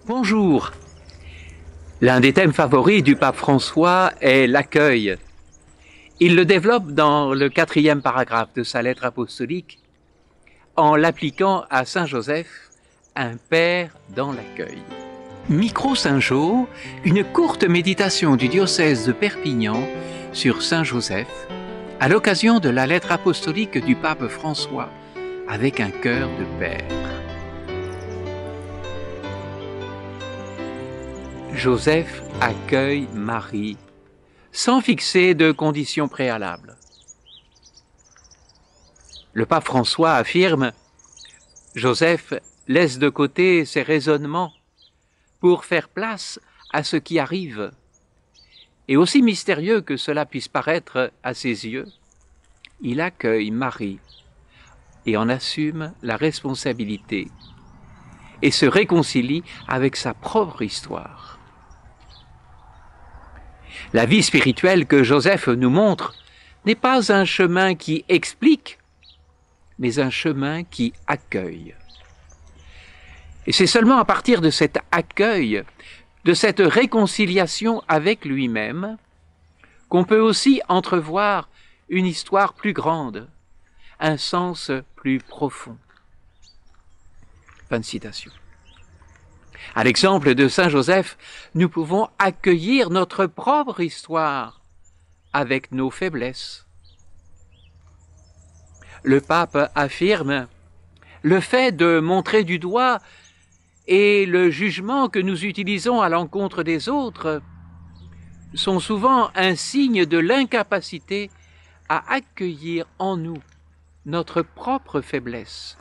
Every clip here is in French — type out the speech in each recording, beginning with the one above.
Bonjour. L'un des thèmes favoris du pape François est l'accueil. Il le développe dans le 4e paragraphe de sa lettre apostolique en l'appliquant à Saint Joseph, un père dans l'accueil. Micro Saint-Jo, une courte méditation du diocèse de Perpignan sur Saint Joseph à l'occasion de la lettre apostolique du pape François avec un cœur de père. Joseph accueille Marie sans fixer de conditions préalables. Le pape François affirme « Joseph laisse de côté ses raisonnements pour faire place à ce qui arrive. Et aussi mystérieux que cela puisse paraître à ses yeux, il accueille Marie et en assume la responsabilité et se réconcilie avec sa propre histoire. » La vie spirituelle que Joseph nous montre n'est pas un chemin qui explique, mais un chemin qui accueille. Et c'est seulement à partir de cet accueil, de cette réconciliation avec lui-même, qu'on peut aussi entrevoir une histoire plus grande, un sens plus profond. Fin de citation. À l'exemple de Saint Joseph, nous pouvons accueillir notre propre histoire avec nos faiblesses. Le pape affirme « Le fait de montrer du doigt et le jugement que nous utilisons à l'encontre des autres sont souvent un signe de l'incapacité à accueillir en nous notre propre faiblesse,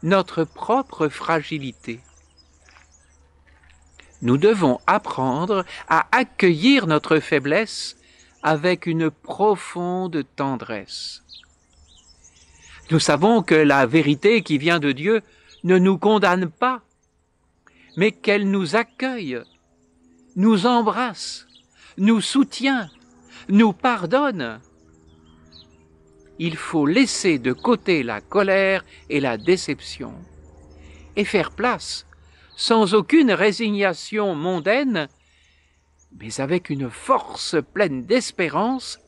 notre propre fragilité. » Nous devons apprendre à accueillir notre faiblesse avec une profonde tendresse. Nous savons que la vérité qui vient de Dieu ne nous condamne pas, mais qu'elle nous accueille, nous embrasse, nous soutient, nous pardonne. Il faut laisser de côté la colère et la déception et faire place sans aucune résignation mondaine, mais avec une force pleine d'espérance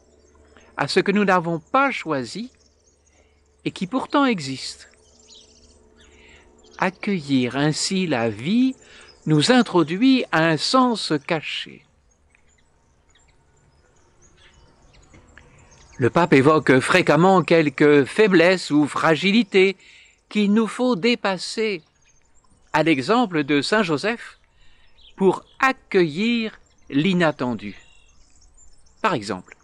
à ce que nous n'avons pas choisi et qui pourtant existe. Accueillir ainsi la vie nous introduit à un sens caché. Le pape évoque fréquemment quelques faiblesses ou fragilités qu'il nous faut dépasser, à l'exemple de Saint Joseph, pour accueillir l'inattendu. Par exemple,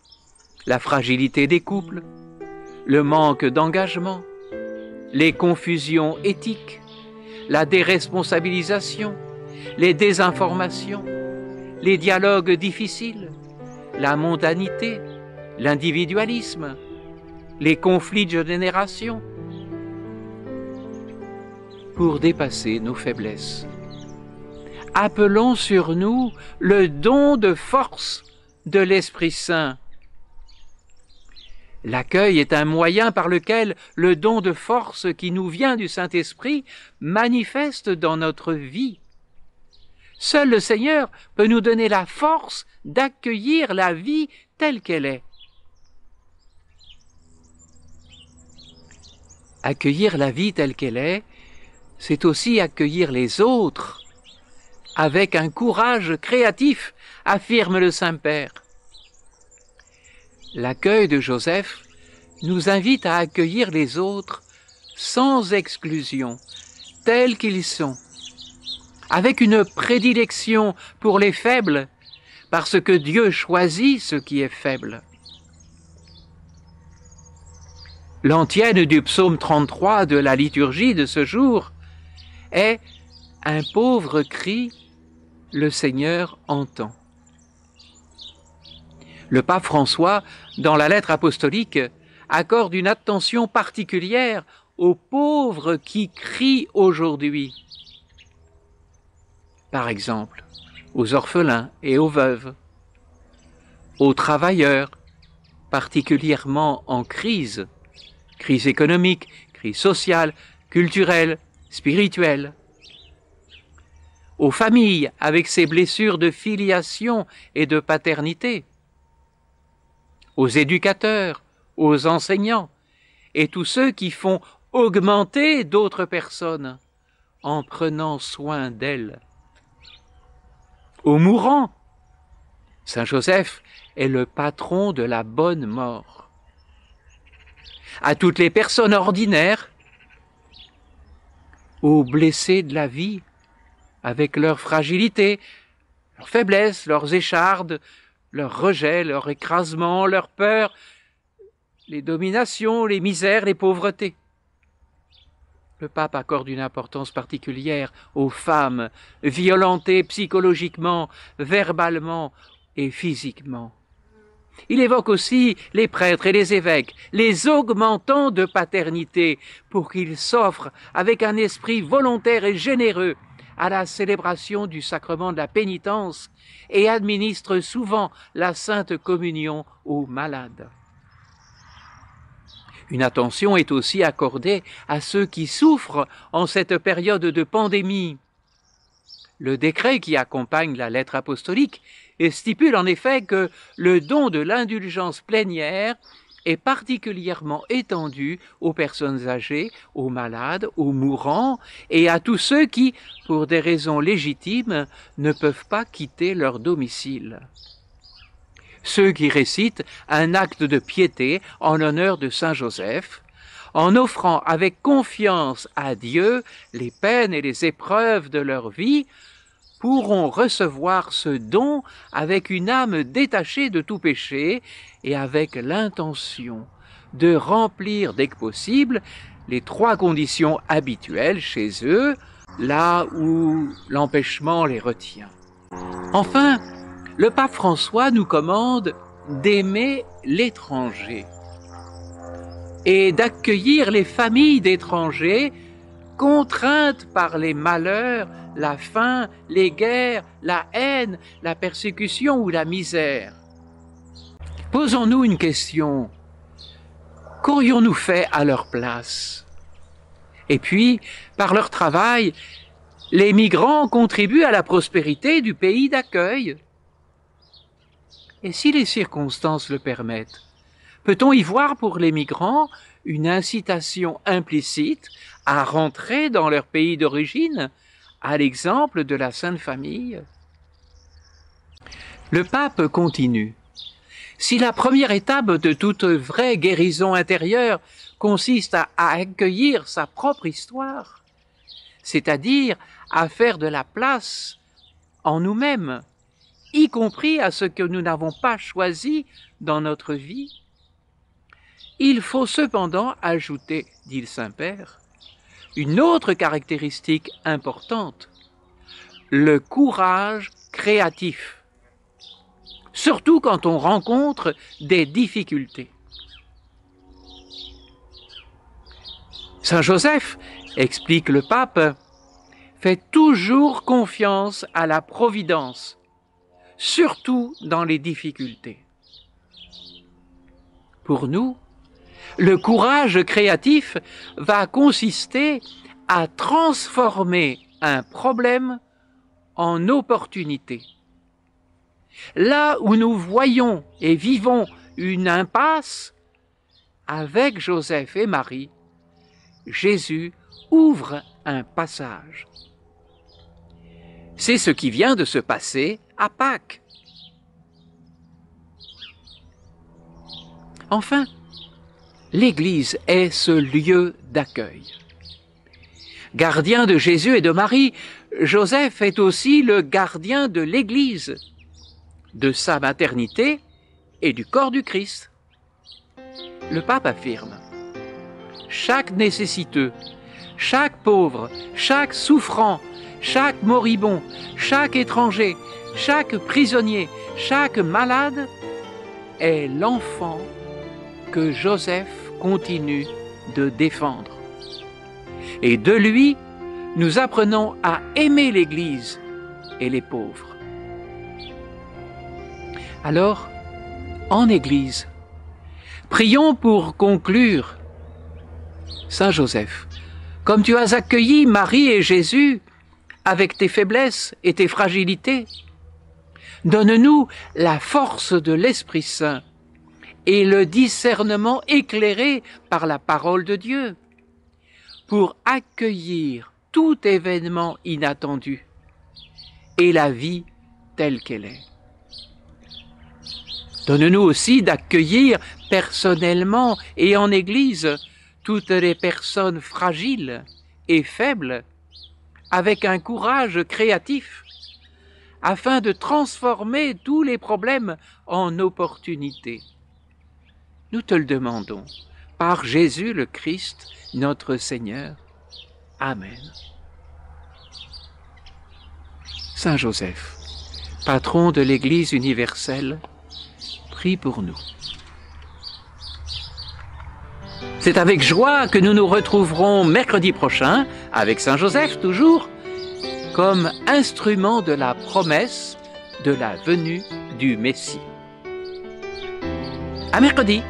la fragilité des couples, le manque d'engagement, les confusions éthiques, la déresponsabilisation, les désinformations, les dialogues difficiles, la mondanité, l'individualisme, les conflits de génération. Pour dépasser nos faiblesses, appelons sur nous le don de force de l'Esprit Saint. L'accueil est un moyen par lequel le don de force qui nous vient du Saint-Esprit manifeste dans notre vie. Seul le Seigneur peut nous donner la force d'accueillir la vie telle qu'elle est. Accueillir la vie telle qu'elle est, c'est aussi accueillir les autres avec un courage créatif, affirme le Saint-Père. L'accueil de Joseph nous invite à accueillir les autres sans exclusion, tels qu'ils sont, avec une prédilection pour les faibles, parce que Dieu choisit ce qui est faible. L'antienne du psaume 33 de la liturgie de ce jour est « Un pauvre cri, le Seigneur entend ». Le pape François, dans la lettre apostolique, accorde une attention particulière aux pauvres qui crient aujourd'hui. par exemple, aux orphelins et aux veuves, aux travailleurs, particulièrement en crise économique, crise sociale, culturelle, spirituelle, aux familles avec ses blessures de filiation et de paternité, aux éducateurs, aux enseignants et tous ceux qui font augmenter d'autres personnes en prenant soin d'elles, aux mourants. Saint Joseph est le patron de la bonne mort. À toutes les personnes ordinaires, aux blessés de la vie, avec leur fragilité, leurs faiblesses, leurs échardes, leurs rejets, leur écrasement, leur peur, les dominations, les misères, les pauvretés. Le pape accorde une importance particulière aux femmes violentées psychologiquement, verbalement et physiquement. Il évoque aussi les prêtres et les évêques, les augmentants de paternité, pour qu'ils s'offrent avec un esprit volontaire et généreux à la célébration du sacrement de la pénitence et administrent souvent la Sainte Communion aux malades. Une attention est aussi accordée à ceux qui souffrent en cette période de pandémie. Le décret qui accompagne la lettre apostolique stipule en effet que le don de l'indulgence plénière est particulièrement étendu aux personnes âgées, aux malades, aux mourants et à tous ceux qui, pour des raisons légitimes, ne peuvent pas quitter leur domicile. Ceux qui récitent un acte de piété en l'honneur de Saint Joseph, en offrant avec confiance à Dieu les peines et les épreuves de leur vie, pourront recevoir ce don avec une âme détachée de tout péché et avec l'intention de remplir dès que possible les 3 conditions habituelles chez eux, là où l'empêchement les retient. Enfin, le pape François nous commande d'aimer l'étranger et d'accueillir les familles d'étrangers contraintes par les malheurs, la faim, les guerres, la haine, la persécution ou la misère. Posons-nous une question. Qu'aurions-nous fait à leur place? Et puis, par leur travail, les migrants contribuent à la prospérité du pays d'accueil. Et si les circonstances le permettent, peut-on y voir pour les migrants une incitation implicite à rentrer dans leur pays d'origine, à l'exemple de la Sainte Famille? Le pape continue. Si la première étape de toute vraie guérison intérieure consiste à accueillir sa propre histoire, c'est-à-dire à faire de la place en nous-mêmes, y compris à ce que nous n'avons pas choisi dans notre vie, il faut cependant ajouter, dit le Saint-Père, une autre caractéristique importante, le courage créatif, surtout quand on rencontre des difficultés. Saint Joseph, explique le pape, fait toujours confiance à la providence, surtout dans les difficultés. Pour nous, le courage créatif va consister à transformer un problème en opportunité. Là où nous voyons et vivons une impasse, avec Joseph et Marie, Jésus ouvre un passage. C'est ce qui vient de se passer à Pâques. Enfin, l'Église est ce lieu d'accueil. Gardien de Jésus et de Marie, Joseph est aussi le gardien de l'Église, de sa maternité et du corps du Christ. Le pape affirme: chaque nécessiteux, chaque pauvre, chaque souffrant, chaque moribond, chaque étranger, chaque prisonnier, chaque malade est l'enfant que Joseph continue de défendre. Et de lui, nous apprenons à aimer l'Église et les pauvres. Alors, en Église, prions pour conclure. Saint Joseph, comme tu as accueilli Marie et Jésus avec tes faiblesses et tes fragilités, donne-nous la force de l'Esprit Saint et le discernement éclairé par la parole de Dieu pour accueillir tout événement inattendu et la vie telle qu'elle est. Donne-nous aussi d'accueillir personnellement et en Église toutes les personnes fragiles et faibles avec un courage créatif afin de transformer tous les problèmes en opportunités. Nous te le demandons par Jésus le Christ, notre Seigneur. Amen. Saint Joseph, patron de l'Église universelle, prie pour nous. C'est avec joie que nous nous retrouverons mercredi prochain, avec Saint Joseph toujours, comme instrument de la promesse de la venue du Messie. À mercredi!